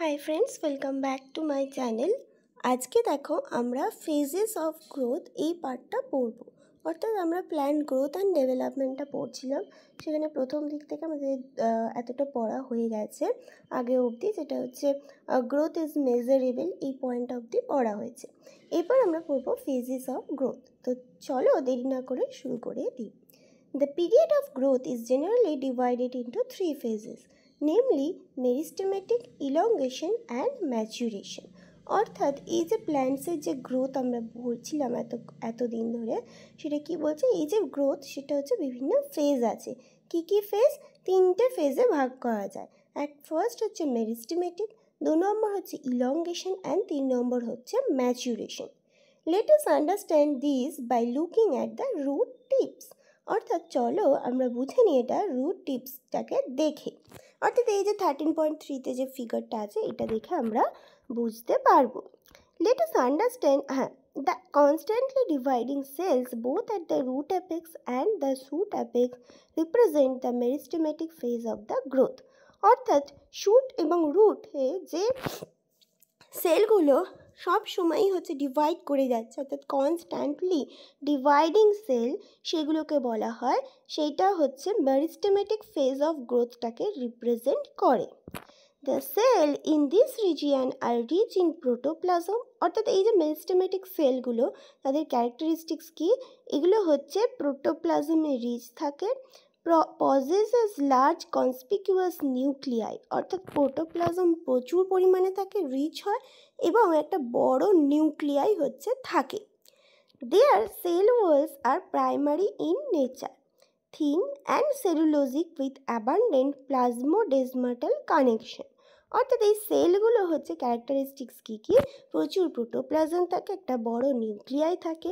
High friends welcome back to my channel. आज के देखो आमरा फेजेस अफ ग्रोथ এই পার্টটা পড়ব। অর্থাৎ আমরা প্ল্যান্ট গ্রোথ অ্যান্ড ডেভেলপমেন্টটা পড়ছিলাম, সেখানে প্রথম দিক থেকে আমাদের এতটা পড়া হয়ে গেছে আগে অবধি, যেটা হচ্ছে গ্রোথ ইজ মেজারেবল, এই পয়েন্ট অবধি পড়া হয়েছে। এরপর আমরা পড়ব ফেজেস অফ গ্রোথ। তো চলো দেরি না করে শুরু করে দিই। The period of growth is generally divided into three phases, namely meristematic, elongation and maturation. অর্থাৎ এই যে প্ল্যান্টসের যে গ্রোথ আমরা বলছিলাম এতদিন ধরে, সেটা কি বলছে, এই যে গ্রোথ সেটা হচ্ছে বিভিন্ন ফেজ আছে। কি কি ফেজ? তিনটে ফেজে ভাগ করা যায়। ফার্স্ট হচ্ছে মেরিস্টেমেটিক, 2 নম্বর হচ্ছে ইলংগেশন অ্যান্ড 3 নম্বর হচ্ছে maturation. Let us understand this by looking at the root tips. অর্থাৎ চলো আমরা বুঝে নিই এটা রুট টিপসটাকে দেখে। অর্থাৎ এই যে 13.3-তে যে ফিগারটা আছে এটা দেখে আমরা বুঝতে পারবো। Let us understand the constantly dividing cells both at the root apex and the shoot apex represent the meristematic phase of the growth. অর্থাৎ শুট এবং রুটে যে সেলগুলো সব সময়ই হচ্ছে ডিভাইড করে যাচ্ছে, অর্থাৎ কনস্ট্যান্টলি ডিভাইডিং সেল, সেগুলোকে বলা হয়, সেইটা হচ্ছে মেরিস্টেমেটিক ফেজ অফ গ্রোথটাকে রিপ্রেজেন্ট করে। The cell in this region are rich in protoplasm. অর্থাৎ এই যে মেরিস্টেমেটিক সেলগুলো, তাদের ক্যারেক্টারিস্টিক্স কি? এগুলো হচ্ছে প্রোটোপ্লাজমে রিচ থাকে, possesses large conspicuous nuclei। অর্থাৎ প্রোটোপ্লাজম প্রচুর পরিমাণে থাকে, রিচ হয় এবং একটা বড় নিউক্লিয়াই হচ্ছে থাকে। Their cell walls are primary in nature, thin and cellulosic with abundant plasmodesmatal connection। অর্থাৎ এই সেলগুলো হচ্ছে ক্যারেক্টারিস্টিক্স কী কী? প্রচুর প্রোটোপ্লাজম থাকে, একটা বড় নিউক্লিয়াই থাকে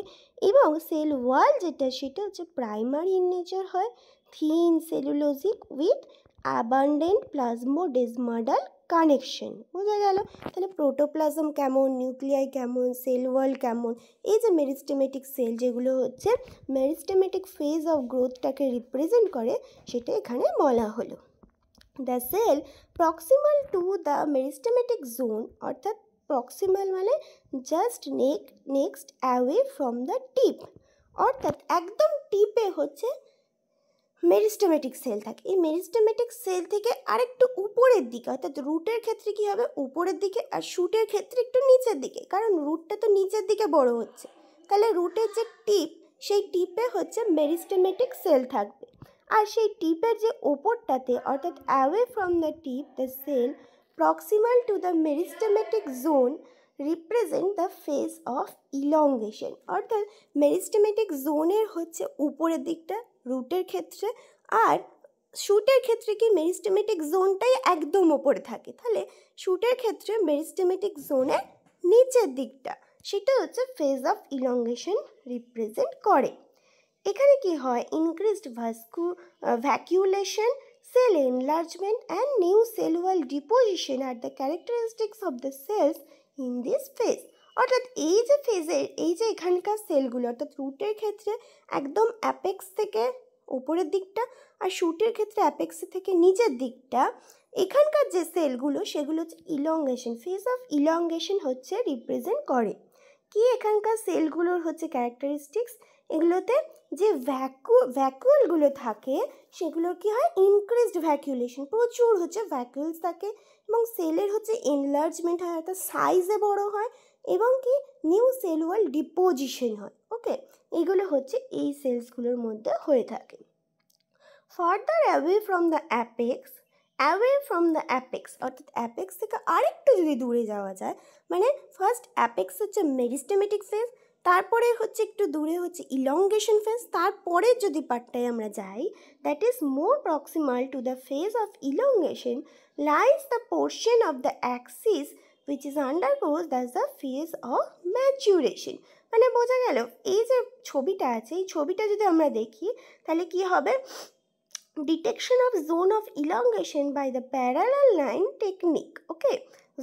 এবং সেল ওয়াল যেটা সেটা হচ্ছে প্রাইমারি ইন নেচার হয়, thin cellulosic with abundant plasmodesmatal connection. বোঝা গেল? তাহলে প্রোটোপ্লাজম কেমন, নিউক্লিয়াই কেমন, সেল ওয়াল কেমন, এই যে মেরিস্টেমেটিক সেল যেগুলো হচ্ছে মেরিস্টেমেটিক ফেজ অফ গ্রোথটাকে রিপ্রেজেন্ট করে, সেটা এখানে বলা হলো। The cell proximal to the meristematic zone, অর্থাৎ প্রক্সিমাল মানে just next away from the tip. অর্থাৎ একদম টিপে হচ্ছে মেরিস্টেমেটিক সেল থাকে। এই মেরিস্টেমেটিক সেল থেকে আরেকটু উপরের দিকে, অর্থাৎ রুটের ক্ষেত্রে কী হবে, উপরের দিকে, আর শুটের ক্ষেত্রে একটু নিচের দিকে, কারণ রুটটা তো নিচের দিকে বড় হচ্ছে। তাহলে রুটের যে টিপ, সেই টিপে হচ্ছে মেরিস্টেমেটিক সেল থাকবে। আর সেই টিপের যে ওপরটাতে, অর্থাৎ away from the tip, the cell proximal to the meristematic zone represent the phase of elongation. অর্থাৎ মেরিস্টেমেটিক জোনের হচ্ছে উপরের দিকটা রুটের ক্ষেত্রে, আর শুটের ক্ষেত্রে কি মেরিস্টেমেটিক জোনটাই একদম ওপরে থাকে, তাহলে শুটের ক্ষেত্রে মেরিস্টেমেটিক জোনের নিচের দিকটা, সেটা হচ্ছে ফেজ অফ ইলংগেশন রিপ্রেজেন্ট করে। এখানে কি হয়, increased vacuolation, cell enlargement and new cell wall deposition আর the characteristics of the cells in this phase. অর্থাৎ এই যে ফেজের এই যে এখানকার সেলগুলো, অর্থাৎ রুটের ক্ষেত্রে একদম অ্যাপেক্স থেকে উপরের দিকটা, আর শুটের ক্ষেত্রে অ্যাপেক্স থেকে নিচের দিকটা, এখানকার যে সেলগুলো সেগুলো হচ্ছে ইলংগেশন, ফেজ অফ ইলংগেশন হচ্ছে রিপ্রেজেন্ট করে। কি এখানকার সেলগুলোর হচ্ছে ক্যারেক্টারিস্টিক্স? এগুলোতে যে ভ্যাকুয়ালগুলো থাকে সেগুলোর কি হয়, ইনক্রিজড ভ্যাকুলেশন, প্রচুর হচ্ছে ভ্যাকুয়ালস থাকে, এবং সেলের হচ্ছে এনলার্জমেন্ট হয়, অর্থাৎ সাইজে বড় হয়, এবং কি নিউ সেল ওয়াল ডিপোজিশন হয়। ওকে, এগুলো হচ্ছে এই সেলসগুলোর মধ্যে হয়ে থাকে। Further away from the apex, অর্থাৎ অ্যাপেক্স থেকে আরেকটু যদি দূরে যাওয়া যায়, মানে ফার্স্ট অ্যাপেক্স হচ্ছে মেরিস্টেমেটিক ফেজ, তারপরে হচ্ছে একটু দূরে হচ্ছে ইলংগেশন ফেজ, তারপরে যদি পার্টটায় আমরা যাই, that is more proximal to the phase of elongation lies the portion of the Axis which is undergoes as the phase of maturation। মানে বোঝা গেল, এই যে ছবিটা আছে, এই ছবিটা যদি আমরা দেখি তাহলে কি হবে, detection of zone of elongation by the parallel line technique। Okay,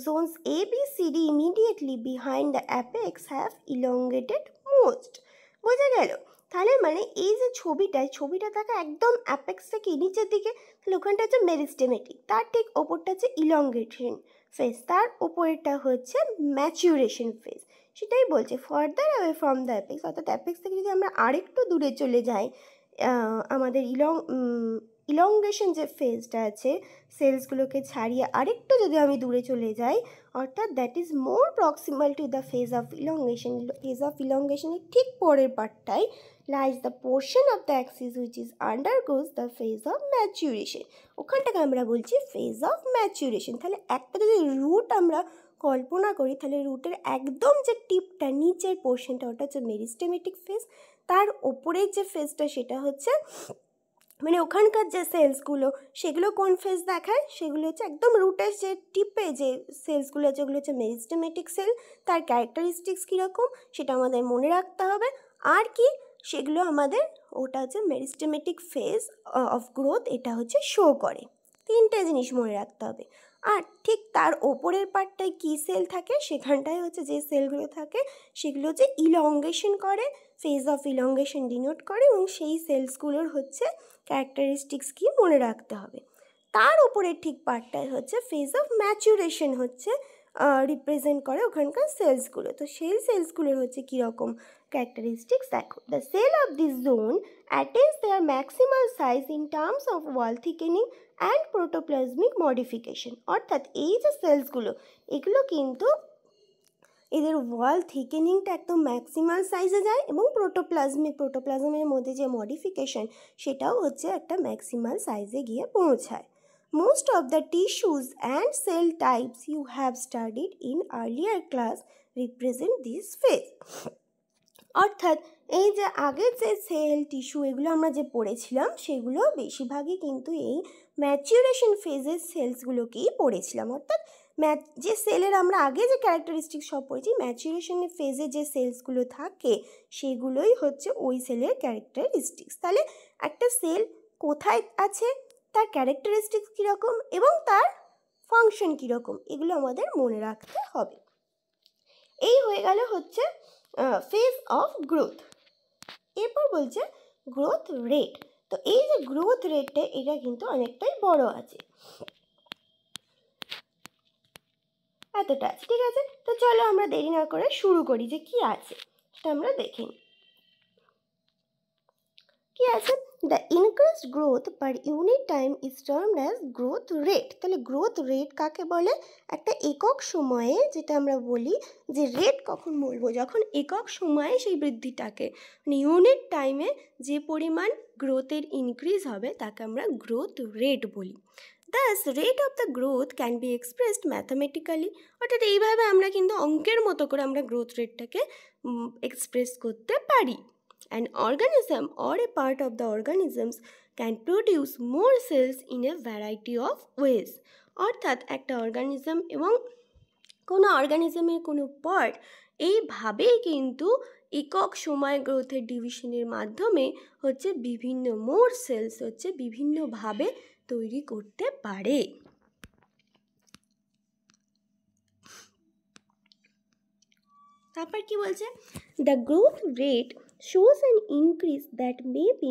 zones A, B, C, D immediately behind the apex have elongated most। বোঝা গেল? তাহলে মানে এই যে ছবিটা থাকে একদম অ্যাপেক্স থেকে নিচের দিকে, তাহলে ওখানটা হচ্ছে মেরিস্টেমেটিক, তার ঠিক ওপরটা হচ্ছে ইলংগেশন ফেজ, তার ওপরেরটা হচ্ছে ম্যাচুরেশন ফেজ। সেটাই বলছে further away from the apex, অর্থাৎ অ্যাপেক্স থেকে যদি আমরা আরেকটু দূরে চলে যাই, আমাদের ইলংগেশন যে ফেজটা আছে, সেলসগুলোকে ছাড়িয়ে আরেকটু যদি আমি দূরে চলে যাই, অর্থাৎ that is more proximal to the phase of elongation. Phase of ইলংগেশনের ঠিক পরের পার্টটায় lies the portion of the axis which is undergoes the phase of maturation. ওখানটাকে আমরা বলছি ফেজ অফ ম্যাচুরেশন। তাহলে একটা যদি রুট আমরা কল্পনা করি, তাহলে রুটের একদম যে টিপটা নিচের পোর্শনটা ওটা হচ্ছে মেরিস্টেমেটিক ফেজ, তার ওপরের যে ফেজটা সেটা হচ্ছে মানে ওখানকার যে সেলসগুলো সেগুলো কোন ফেজ দেখায়, সেগুলো হচ্ছে একদম রুটের যে টিপে যে সেলসগুলো আছে ওগুলো হচ্ছে মেরিস্টেমেটিক সেল। তার ক্যারেক্টারিস্টিক্স কীরকম সেটা আমাদের মনে রাখতে হবে। আর কি সেগুলো আমাদের ওটা হচ্ছে মেরিস্টেমেটিক ফেজ অফ গ্রোথ, এটা হচ্ছে শো করে। তিনটে জিনিস মনে রাখতে হবে। আর ঠিক তার ওপরের পার্টটায় কী সেল থাকে, সেখানটায় হচ্ছে যে সেলগুলো থাকে সেগুলো হচ্ছে ইলংগেশন করে, ফেজ অফ ইলংগেশন ডিনোট করে, এবং সেই সেলসগুলোর হচ্ছে ক্যারেক্টারিস্টিক্স কি মনে রাখতে হবে। তার ওপরের ঠিক পার্টটায় হচ্ছে ফেজ অফ ম্যাচুরেশন হচ্ছে রিপ্রেজেন্ট করে ওখানকার সেলসগুলো। তো সেই সেলসগুলোর হচ্ছে কীরকম ক্যারেক্টারিস্টিক্স দেখো। The cell of this zone attains their maximal size in terms of wall thickening and protoplasmic modification. অর্থাৎ এই যে সেলসগুলো এগুলো কিন্তু এদের ওয়াল থিকেনিংটা একদম ম্যাক্সিমাল সাইজে যায়, এবং প্রোটোপ্লাজমের মধ্যে যে মডিফিকেশন সেটাও হচ্ছে একটা ম্যাক্সিমাল সাইজে গিয়ে পৌঁছায়। Most of the tissues and cell types you have studied in earlier class represent this phase. অর্থাৎ এই যে আগের যে সেল টিস্যু এগুলো আমরা যে পড়েছিলাম সেগুলো বেশিরভাগই কিন্তু এই ম্যাচুরেশন ফেজের সেলসগুলোকেই পড়েছিলাম। অর্থাৎ যে সেলের আমরা আগে যে ক্যারেক্টারিস্টিক্স সব পড়েছি, ম্যাচুরেশনের ফেজে যে সেলসগুলো থাকে সেগুলোই হচ্ছে ওই সেলের ক্যারেক্টারিস্টিক্স। তাহলে একটা সেল কোথায় আছে, তার ক্যারেক্টারিস্টিক্স কীরকম এবং তার ফাংশন কীরকম, এগুলো আমাদের মনে রাখতে হবে। এই হয়ে গেল হচ্ছে ফেজ অফ গ্রোথ। এরপর বলছে গ্রোথ রেট। তো এই যে গ্রোথ রেটটা এটা কিন্তু অনেকটাই বড় আছে, এতটা আছে, ঠিক আছে। তো চলো আমরা দেরি না করে শুরু করি যে কি আছে সেটা আমরা দেখে নিই। কি আছে, the increased growth per unit time is termed as growth rate. তাহলে গ্রোথ রেট কাকে বলে? একটা একক সময়ে, যেটা আমরা বলি যে রেট কখন বলবো, যখন একক সময়ে সেই বৃদ্ধিটাকে মানে ইউনিট টাইমে যে পরিমাণ গ্রোথের ইনক্রিজ হবে তাকে আমরা গ্রোথ রেট বলি। Thus, rate of the growth can be expressed mathematically. অর্থাৎ এইভাবে আমরা কিন্তু অঙ্কের মতো করে আমরা গ্রোথ রেটটাকে এক্সপ্রেস করতে পারি। An organism or a part of the organisms can produce more cells in a variety of ways. অর্থাৎ একটা অর্গানিজম এবং কোনো অর্গানিজমের কোনো পার্ট এইভাবেই কিন্তু একক সময় গ্রোথের ডিভিশনের মাধ্যমে হচ্ছে বিভিন্ন মোর সেলস হচ্ছে বিভিন্নভাবে তৈরি করতে পারে। তারপর কি বলছে, the growth rate shows an increase that may be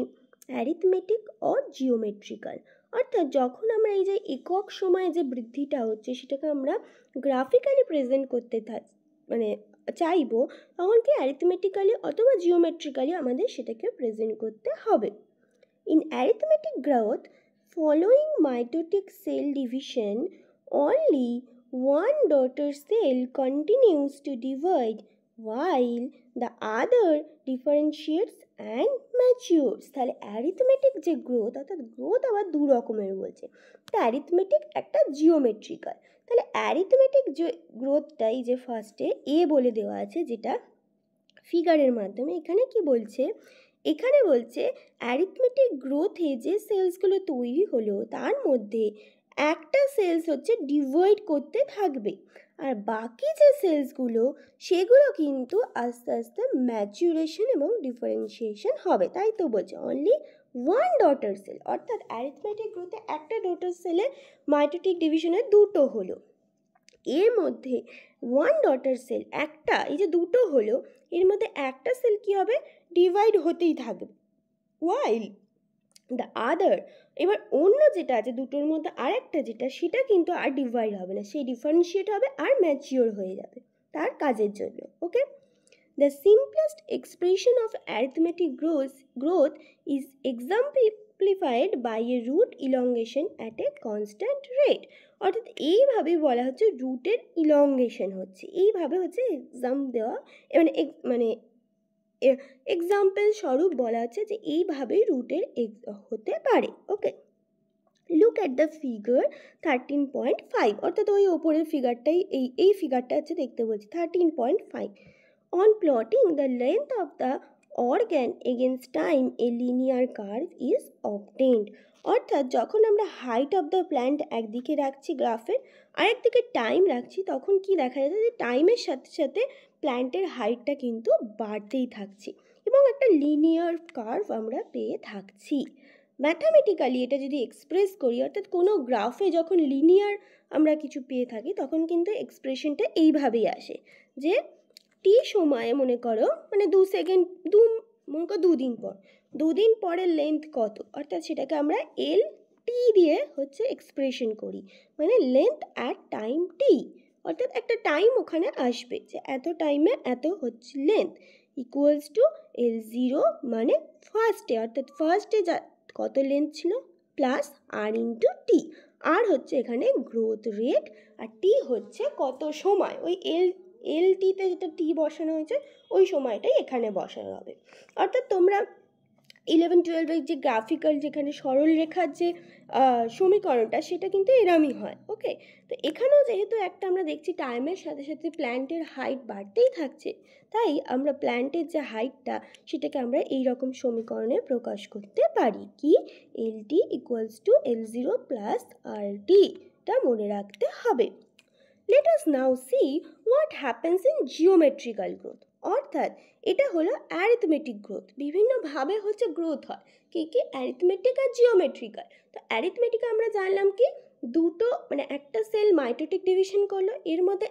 arithmetic or geometrical. অর্থাৎ যখন আমরা এই যে একক সময়ে যে বৃদ্ধিটা হচ্ছে সেটাকে আমরা গ্রাফিক্যালি প্রেজেন্ট করতে মানে চাইবো, তখন কি অ্যারিথমেটিক্যালি অথবা জিওমেট্রিক্যালি আমাদের সেটাকে প্রেজেন্ট করতে হবে। In arithmetic growth following mitotic cell division, only one daughter cell continues to divide while the other differentiates and matures. তাহলে অ্যারিথমেটিক যে গ্রোথ, অর্থাৎ গ্রোথ আবার দু রকমের বলছে, একটা অ্যারিথমেটিক একটা জিওমেট্রিক্যাল। তাহলে অ্যারিথমেটিক যে গ্রোথটাই যে ফার্স্টে এ বলে দেওয়া আছে যেটা ফিগারের মাধ্যমে, এখানে কি বলছে, এখানে বলছে অ্যারিথমেটিক গ্রোথে যে সেলসগুলো তৈরি হলো তার মধ্যে একটা সেলস হচ্ছে ডিভাইড করতে থাকবে, আর বাকি যে সেলসগুলো সেগুলো কিন্তু আস্তে আস্তে ম্যাচুরেশন এবং ডিফারেন্সিয়েশন হবে। তাই তো বলছে অনলি ওয়ান ডটার সেল, অর্থাৎ অ্যারিথমেটিক গ্রোথে একটা ডটার সেলে মাইটোটিক ডিভিশনে দুটো হলো, এর মধ্যে ওয়ান ডটার সেল একটা, এই যে দুটো হলো এর মধ্যে একটা সেল কি হবে ডিভাইড হতেই থাকবে। ওয়াইল দ্য আদার, এবার অন্য যেটা আছে দুটোর মধ্যে আরেকটা যেটা, সেটা কিন্তু আর ডিভাইড হবে না, সেই ডিফারেন্সিয়েট হবে আর ম্যাচিওর হয়ে যাবে তার কাজের জন্য। ওকে, the simplest expression of arithmetic growth is exemplified by a root elongation at a constant rate। অর্থাৎ এইভাবে বলা হচ্ছে রুটের ইলংগেশন হচ্ছে, এইভাবে হচ্ছে এক্সাম দেওয়া, মানে এক্সাম্পল স্বরূপ বলা হচ্ছে যে এইভাবেই রুটের হতে পারে। ওকে, লুক অ্যাট দ্য ফিগার 13.5, অর্থাৎ ওই ওপরের ফিগারটাই এই ফিগারটা হচ্ছে দেখতে বলছি 13.5। On plotting the length of the organ against time, a linear curve is obtained। অর্থাৎ যখন আমরা হাইট অফ দ্য প্ল্যান্ট একদিকে রাখছি গ্রাফের, আরেকদিকে টাইম রাখছি, তখন কি দেখা যাচ্ছে যে টাইমের সাথে সাথে প্ল্যান্টের হাইটটা কিন্তু বাড়তেই থাকছে এবং একটা লিনিয়ার কার্ভ আমরা পেয়ে থাকছি। ম্যাথামেটিক্যালি এটা যদি এক্সপ্রেস করি, অর্থাৎ কোনো গ্রাফে যখন লিনিয়ার আমরা কিছু পেয়ে থাকি তখন কিন্তু এক্সপ্রেশনটা এইভাবেই আসে যে টি সময়ে মনে করো মানে 2 সেকেন্ড মনে করো 2 দিন পর, 2 দিন পরের লেন্থ কত, অর্থাৎ সেটাকে আমরা এল টি দিয়ে হচ্ছে এক্সপ্রেশন করি, মানে লেন্থ অ্যাট টাইম টি, অর্থাৎ একটা টাইম ওখানে আসবে যে এত টাইমে এত হচ্ছে লেন্থ ইকুয়ালস টু L0 মানে ফার্স্টে, অর্থাৎ ফার্স্টে যা কত লেন্থ ছিল প্লাস আর ইন্টু টি, আর হচ্ছে এখানে গ্রোথ রেট, আর টি হচ্ছে কত সময়, ওই এলটিতে যেটা টি বসানো হয়েছে ওই সময়টাই এখানে বসানো হবে। অর্থাৎ তোমরা 11-12 যে গ্রাফিক্যাল যেখানে সরল রেখার যে সমীকরণটা সেটা কিন্তু এরমই হয়। ওকে, তো এখানেও যেহেতু একটা আমরা দেখছি টাইমের সাথে সাথে প্ল্যান্টের হাইট বাড়তেই থাকছে, তাই আমরা প্ল্যান্টের যে হাইটটা সেটাকে আমরা এই রকম সমীকরণে প্রকাশ করতে পারি কি LT equals to L0 plus R T, টা মনে রাখতে হবে। Let us now see what happens in geometrical growth। অর্থাৎ এটা হলো অ্যারিথমেটিক গ্রোথ, বিভিন্নভাবে হচ্ছে গ্রোথ হয়, কি অ্যারিথমেটিক আর জিওমেট্রিক্যাল। তো অ্যারিথমেটিক আমরা জানলাম কি দুটো মানে একটা সেল মাইটোটিক ডিভিশন করলো, এর মধ্যে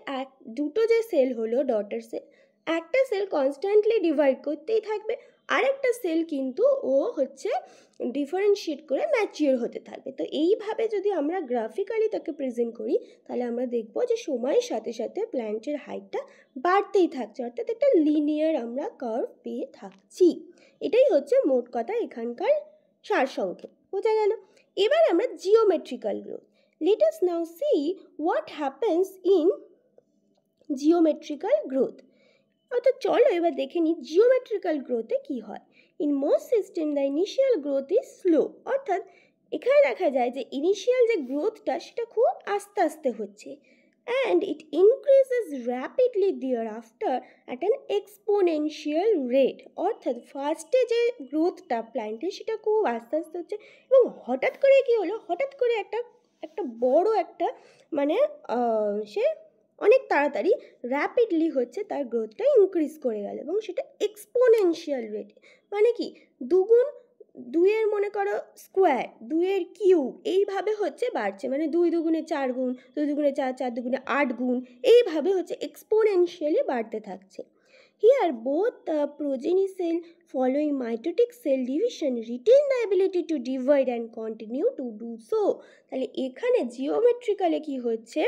দুটো যে সেল হলো ডটার সেল, একটা সেল কনস্ট্যান্টলি ডিভাইড করতেই থাকবে, আরেকটা সেল কিন্তু ও হচ্ছে ডিফারেন্সিয়েট করে ম্যাচিওর হতে থাকবে। তো এইভাবে যদি আমরা গ্রাফিক্যালি তাকে প্রেজেন্ট করি তাহলে আমরা দেখব যে সময়ের সাথে সাথে প্ল্যান্টের হাইটটা বাড়তেই থাকছে, অর্থাৎ একটা লিনিয়ার আমরা কার্ভ পেয়ে থাকছি। এটাই হচ্ছে মোট কথা এখানকার সারসংক্ষেপ, বোঝা গেল। এবার আমরা geometrical growth. Let us now see what happens in geometrical growth. অর্থাৎ চলো এবার দেখে নিই জিওমেট্রিক্যাল গ্রোথে কি হয়। In most system the initial growth is slow, অর্থাৎ এখানে দেখা যায় যে ইনিশিয়াল যে গ্রোথটা সেটা খুব আস্তে আস্তে হচ্ছে, and it increases rapidly thereafter at an exponential rate. অর্থাৎ ফার্স্টে যে গ্রোথটা প্ল্যান্টের সেটা খুব আস্তে আস্তে হচ্ছে এবং হঠাৎ করে কি হলো, হঠাৎ করে একটা বড় একটা মানে সে অনেক তাড়াতাড়ি র্যাপিডলি হচ্ছে তার গ্রোথটা ইনক্রিজ করে গেল এবং সেটা এক্সপোনেনশিয়াল রেট, মানে কি দুগুণ, দুইয়ের মনে করো স্কোয়ার, দুইয়ের কিউব, এইভাবে হচ্ছে বাড়ছে, মানে 2 দুগুণে 4 গুণ, 2 দুগুণে 4, 4 দুগুণে 8 গুণ, এইভাবে হচ্ছে এক্সপোনেনশিয়ালি বাড়তে থাকছে। Here both the progeny cell following mitotic cell division retain the ability to divide and continue to do so। তাহলে এখানে জিওমেট্রিক্যালে কি হচ্ছে,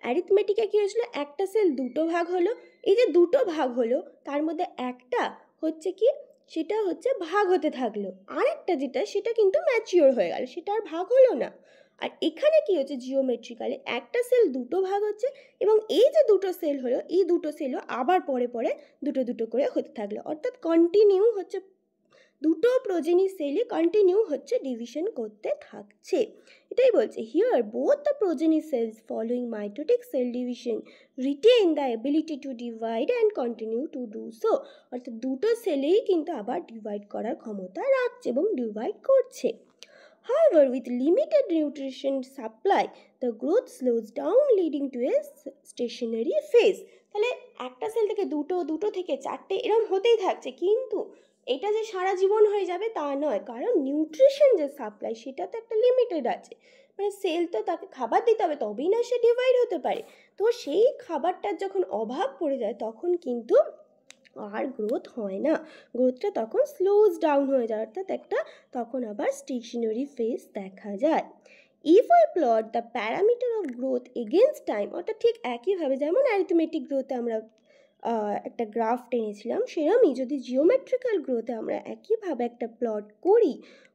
অ্যারিথমেটিকে কি হয়েছিল একটা সেল দুটো ভাগ হলো, এই যে দুটো ভাগ হলো তার মধ্যে একটা হচ্ছে কি সেটা হচ্ছে ভাগ হতে থাকলো, আরেকটা যেটা সেটা কিন্তু ম্যাচিওর হয়ে গেল, সেটা আর ভাগ হলো না। আর এখানে কি হচ্ছে জিওমেট্রিক্যালে একটা সেল দুটো ভাগ হচ্ছে এবং এই যে দুটো সেল হলো এই দুটো সেলও আবার পরে পরে দুটো দুটো করে হতে থাকলো, অর্থাৎ কন্টিনিউ হচ্ছে দুটো প্রোজেনি সেলই কন্টিনিউ হচ্ছে ডিভিশন করতে থাকছে। এটাই বলছে here both the progeny cells following mitotic cell division retain the ability to divide and continue to do so. অর্থাৎ দুটো সেলেই কিন্তু আবার ডিভাইড করার ক্ষমতা রাখছে এবং ডিভাইড করছে। However, with limited nutrition supply, the growth slows down leading to a stationary phase। তাহলে একটা সেল থেকে দুটো, দুটো থেকে চারটে এরকম হতেই থাকছে, কিন্তু এটা যে সারা জীবন হয়ে যাবে তা নয়, কারণ নিউট্রিশন যে সাপ্লাই সেটা তো একটা লিমিটেড আছে, মানে সেল তো তাকে খাবার দিতে হবে তবেই না সে ডিভাইড হতে পারে। তো সেই খাবারটার যখন অভাব পড়ে যায় তখন কিন্তু আর গ্রোথ হয় না, গ্রোথটা তখন স্লোজ ডাউন হয়ে যায়, অর্থাৎ একটা তখন আবার স্টেশনারি ফেজ দেখা যায়। If I plot the parameter of growth against time, অর্থাৎ ঠিক একইভাবে যেমন অ্যারিথমেটিক গ্রোথে আমরা একটা গ্রাফ টেনেছিলাম, সেরকমই যদি জিওমেট্রিক্যাল গ্রোথে আমরা একইভাবে একটা প্লট করি,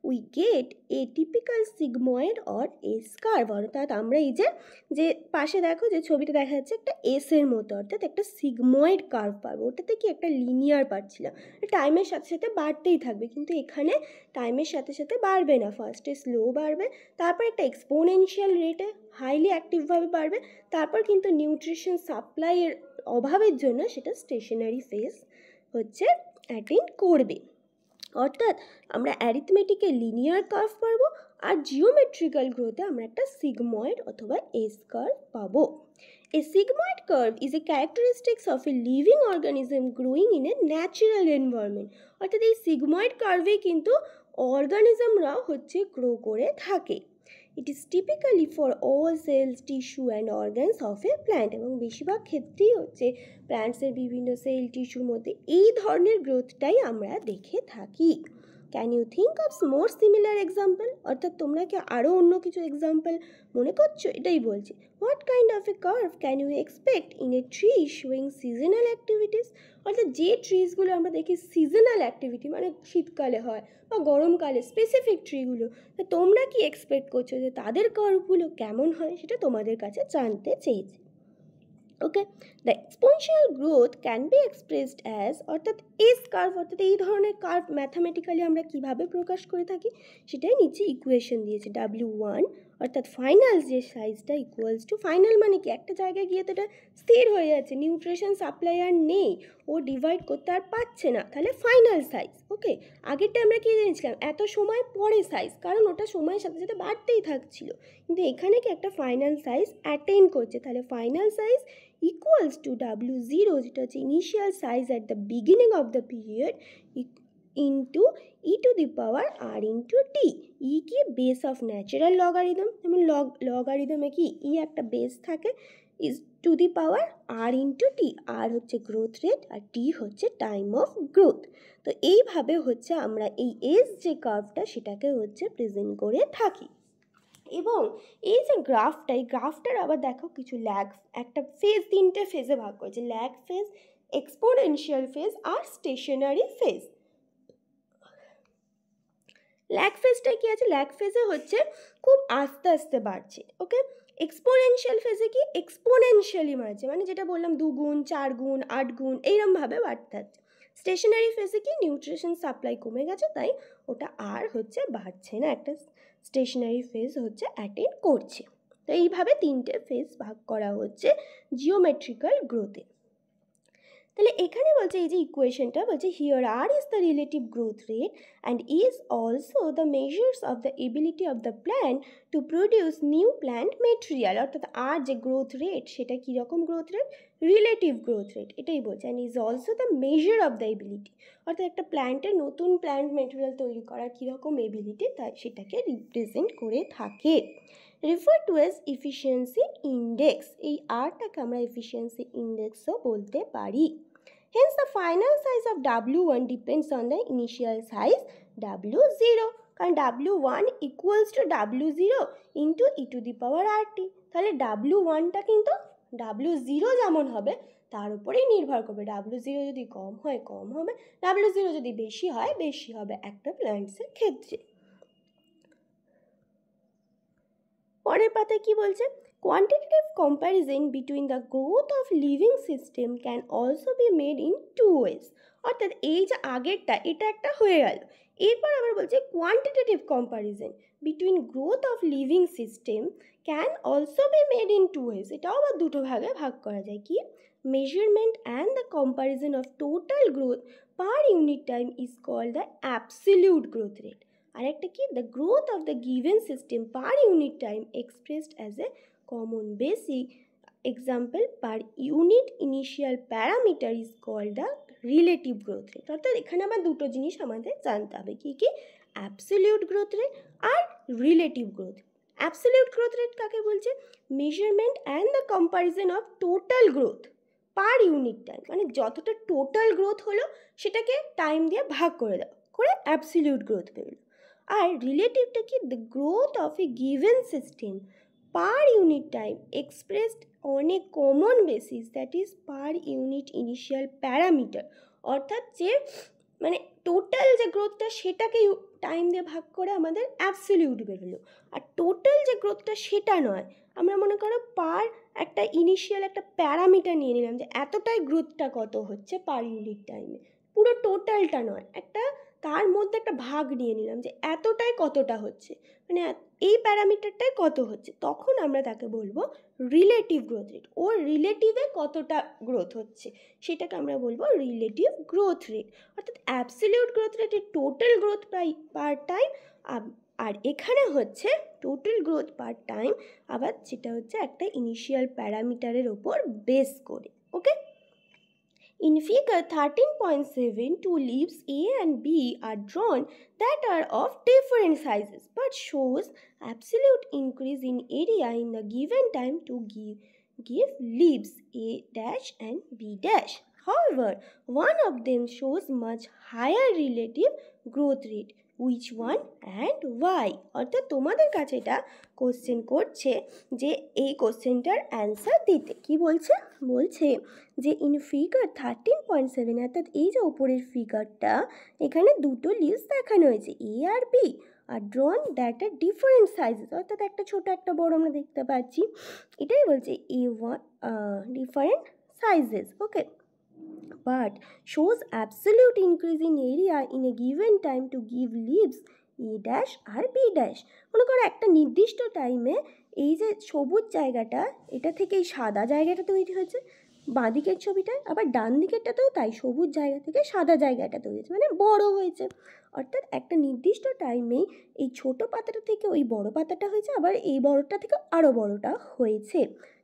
we get A typical sigmoid or S curve. অর্থাৎ আমরা এই যে পাশে দেখো যে ছবিটা দেখা যাচ্ছে একটা এস এর মতো, অর্থাৎ একটা সিগময়েড কার্ভ পাবো। ওটাতে কি একটা লিনিয়ার পাচ্ছিলাম, টাইমের সাথে সাথে বাড়তেই থাকবে, কিন্তু এখানে টাইমের সাথে সাথে বাড়বে না, ফার্স্টে স্লো বাড়বে, তারপর একটা এক্সপোনেনশিয়াল রেটে হাইলি অ্যাক্টিভভাবে বাড়বে, তারপর কিন্তু নিউট্রিশন সাপ্লাইয়ের অভাবের জন্য সেটা স্টেশনারি ফেজ হচ্ছে অ্যাটেন্ড করবে। অর্থাৎ আমরা অ্যারিথমেটিকে লিনিয়ার কার্ভ পাবো, আর জিওমেট্রিক্যাল গ্রোথে আমরা একটা সিগময়েড অথবা এস কার্ভ পাবো। A sigmoid curve is a characteristics of a living organism growing in a natural environment. অর্থাৎ এই সিগময়েড কার্ভে কিন্তু অর্গানিজমরা হচ্ছে গ্রো করে থাকে। It is typically for all cells, tissue and organs of a plant, এবং বেশিরভাগ ক্ষেত্রেই হচ্ছে প্ল্যান্টসের বিভিন্ন সেল টিস্যুর মধ্যে এই ধরনের গ্রোথটাই আমরা দেখে থাকি। Can you think of more similar example? অর্থাৎ তোমরা কি আরও অন্য কিছু এক্সাম্পল মনে করছো? এটাই বলছি। What kind of a curve can you expect in a tree showing seasonal activities? অর্থাৎ যে ট্রিজগুলো আমরা দেখি সিজনাল অ্যাক্টিভিটি, মানে শীতকালে হয় বা গরমকালে স্পেসিফিক ট্রিগুলো, তা তোমরা কি এক্সপেক্ট করছো যে তাদের কার্ভগুলো কেমন হয়, সেটা তোমাদের কাছে জানতে চেয়েছি। Okay, the exponential growth can be expressed as, অর্থাৎ এস কার্ভ, অর্থাৎ এই ধরনের কার্ভ ম্যাথামেটিক্যালি আমরা কিভাবে প্রকাশ করে থাকি সেটাই নিচে ইকুয়েশন দিয়েছে। W1 অর্থাৎ ফাইনাল যে সাইজটা ইকুয়ালস টু, ফাইনাল মানে কি একটা জায়গায় গিয়ে তো এটা স্থির হয়ে যাচ্ছে, নিউট্রিশন সাপ্লাই আর নেই, ও ডিভাইড করতে আর পারছে না, তাহলে ফাইনাল সাইজ। ওকে, আগেরটা আমরা কি জেনেছিলাম, এত সময় পরে সাইজ, কারণ ওটা সময়ের সাথে সাথে বাড়তেই থাকছিল, কিন্তু এখানে কি একটা ফাইনাল সাইজ অ্যাটেইন করছে, তাহলে final size equals to W0, যেটা হচ্ছে initial size at the beginning of the period, into e to the power r into t. E কি বেস অফ ন্যাচারাল লগারিদম, যেমন লগারিদমে কি ই একটা বেস থাকে, is to the power r into t. R হচ্ছে growth rate আর টি হচ্ছে time of growth. তো এইভাবে হচ্ছে আমরা এই এস যে কার্ভটা সেটাকে হচ্ছে প্রেজেন্ট করে থাকি। এবং এই যে গ্রাফটা, এই গ্রাফটার আবার দেখো কিছু ল্যাগ, একটা ফেজ, তিনটে ফেজে ভাগ করেছে, ল্যাগ ফেজ, এক্সপোনেনশিয়াল ফেজ আর স্টেশনারি ফেজ। ল্যাগ ফেজটা কি আছে, ল্যাগ ফেজে হচ্ছে খুব আস্তে আস্তে বাড়ছে। ওকে, এক্সপোনেনশিয়াল ফেজে কি এক্সপোনেনশিয়ালি বাড়ছে, মানে যেটা বললাম 2 গুণ 4 গুণ 8 গুণ এইরকমভাবে বাড়তে থাকছে। স্টেশনারি ফেজে কি নিউট্রিশন সাপ্লাই কমে গেছে, তাই ওটা আর হচ্ছে বাড়ছে না, একটা স্টেশনারি ফেজ হচ্ছে অ্যাটেন্ড করছে। তো এইভাবে তিনটে ফেজ ভাগ করা হচ্ছে জিওমেট্রিক্যাল গ্রোথে। তাহলে এখানে বলছে এই যে ইকুয়েশনটা বলছে here r is the relative growth rate and is also the measures of the ability of the plant to produce new plant material. অর্থাৎ আর যে গ্রোথ রেট সেটা কীরকম growth rate, relative growth rate, এটাই বলছে। And is also the measure of the ability, অর্থাৎ একটা প্ল্যান্টের নতুন প্ল্যান্ট মেটেরিয়াল তৈরি করার কীরকম এবিলিটি তাই সেটাকে রিপ্রেজেন্ট করে থাকে। Refer to S efficiency index, এই আরটাকে আমরা এফিসিয়েন্সি ইন্ডেক্সও বলতে পারি। Hence the final size of W1 depends on the initial size W0, কারণ W1 equals to W0 into e to the power RT। তাহলে W1টা কিন্তু W0 যেমন হবে তার উপরেই নির্ভর করবে, W0 যদি কম হয় কম হবে, W0 যদি বেশি হয় বেশি হবে একটা প্ল্যান্টসের ক্ষেত্রে। পরের পাতায় কি বলছে, quantitative comparison between the growth of living system can also be made in two ways। অর্থাৎ এই যে আগেরটা এটা একটা হয়ে গেল, এরপর আবার বলছে quantitative comparison between growth of living system can also be made in two ways, এটাও আবার দুটো ভাগে ভাগ করা যায়। কি, measurement and the comparison of total growth per unit time is called the absolute growth rate. আর একটা কি, the growth of the given system per unit time expressed as a common basic example per unit initial parameter is called the relative growth rate. অর্থাৎ এখানে আবার দুটো জিনিস আমাদের জানতে হবে, কি কি, অ্যাবসলিউট গ্রোথ রেট আর relative growth. Absolute growth rate কাকে বলছে, measurement and the comparison of total growth per unit time, মানে যতটা টোটাল গ্রোথ হলো সেটাকে টাইম দিয়ে ভাগ করে দাও, করে অ্যাবসলিউট গ্রোথ বেরোলো। আর রিলেটিভটা কি, the growth of a given system per unit time expressed on a common basis, that is per unit initial parameter. অর্থাৎ যে মানে টোটাল যে গ্রোথটা সেটাকে টাইম দিয়ে ভাগ করে আমাদের অ্যাবসলিউট বেরোলো। আর টোটাল যে গ্রোথটা সেটা নয়, আমরা মনে করো পার একটা ইনিশিয়াল একটা প্যারামিটার নিয়ে নিলাম যে এতটাই গ্রোথটা কত হচ্ছে পার ইউনিট টাইমে, পুরো টোটালটা নয়, একটা তার মধ্যে একটা ভাগ নিয়ে নিলাম যে এতটাই কতটা হচ্ছে, মানে এই প্যারামিটারটাই কত হচ্ছে, তখন আমরা তাকে বলবো রিলেটিভ গ্রোথ রেট। ওর রিলেটিভে কতটা গ্রোথ হচ্ছে সেটাকে আমরা বলবো রিলেটিভ গ্রোথ রেট। অর্থাৎ absolute growth rate total growth per time, আর এখানে হচ্ছে টোটাল গ্রোথ পার টাইম আবার যেটা হচ্ছে একটা ইনিশিয়াল প্যারামিটারের ওপর বেস করে। ওকে, in figure 13.7, two leaves A and B are drawn that are of different sizes but shows absolute increase in area in the given time to give leaves A dash and B dash. However, one of them shows much higher relative growth rate. Which one and why? অর্থাৎ তোমাদের কাছে এটা question করছে যে এই কোশ্চেনটার answer দিতে। কি বলছে? বলছে যে ইন ফিগার 13.7, অর্থাৎ এই যে ওপরের ফিগারটা, এখানে দুটো লিভস দেখানো হয়েছে এ আর বি, আর drawn that are different sizes, অর্থাৎ একটা ছোটো একটা বড় আমরা দেখতে পাচ্ছি। এটাই বলছে a one different sizes. Okay, but shows absolute increase in area in a given time to give leaves A dash আর B dash। মনে করো একটা নির্দিষ্ট টাইমে এই যে সবুজ জায়গাটা, এটা থেকে এই সাদা জায়গাটা তৈরি হয়েছে বাঁ দিকের ছবিটায়, আবার ডান দিকেরটাতেও তাই, সবুজ জায়গা থেকে সাদা জায়গাটা তৈরি হয়েছে, মানে বড় হয়েছে। অর্থাৎ একটা নির্দিষ্ট টাইমেই এই ছোট পাতাটা থেকে ওই বড় পাতাটা হয়েছে, আবার এই বড়টা থেকে আরও বড়টা হয়েছে।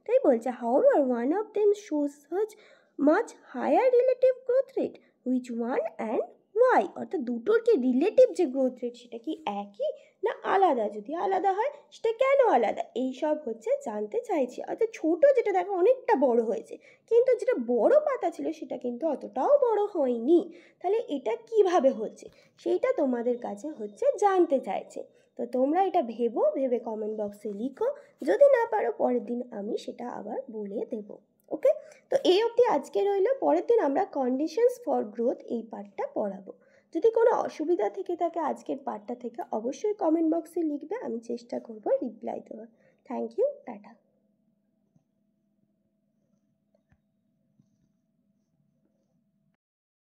তাই বলছে however one of them shows such much higher relative growth rate, which one and why? অর্থাৎ দুটোর কি রিলেটিভ যে গ্রোথ রেট সেটা কি একই না আলাদা? যদি আলাদা হয় সেটা কেন আলাদা, এইসব হচ্ছে জানতে চাইছি। অর্থাৎ ছোট যেটা দেখো অনেকটা বড় হয়েছে, কিন্তু যেটা বড় পাতা ছিল সেটা কিন্তু অতটাও বড় হয়নি, তাহলে এটা কিভাবে হচ্ছে সেইটা তোমাদের কাছে হচ্ছে জানতে চাইছে। তো তোমরা এটা ভেবে কমেন্ট বক্সে লিখো, যদি না পারো পরের দিন আমি সেটা আবার বলে দেবো। ওকে, তো এই অবধি আজকে রইল, পরের দিন আমরা কন্ডিশনস ফর গ্রোথ এই পার্টটা পড়াবো। যদি কোনো অসুবিধা থেকে থাকে আজকের পার্টটা থেকে অবশ্যই কমেন্ট বক্সে লিখবে, আমি চেষ্টা করব রিপ্লাই দেওয়ার। Thank you, tata.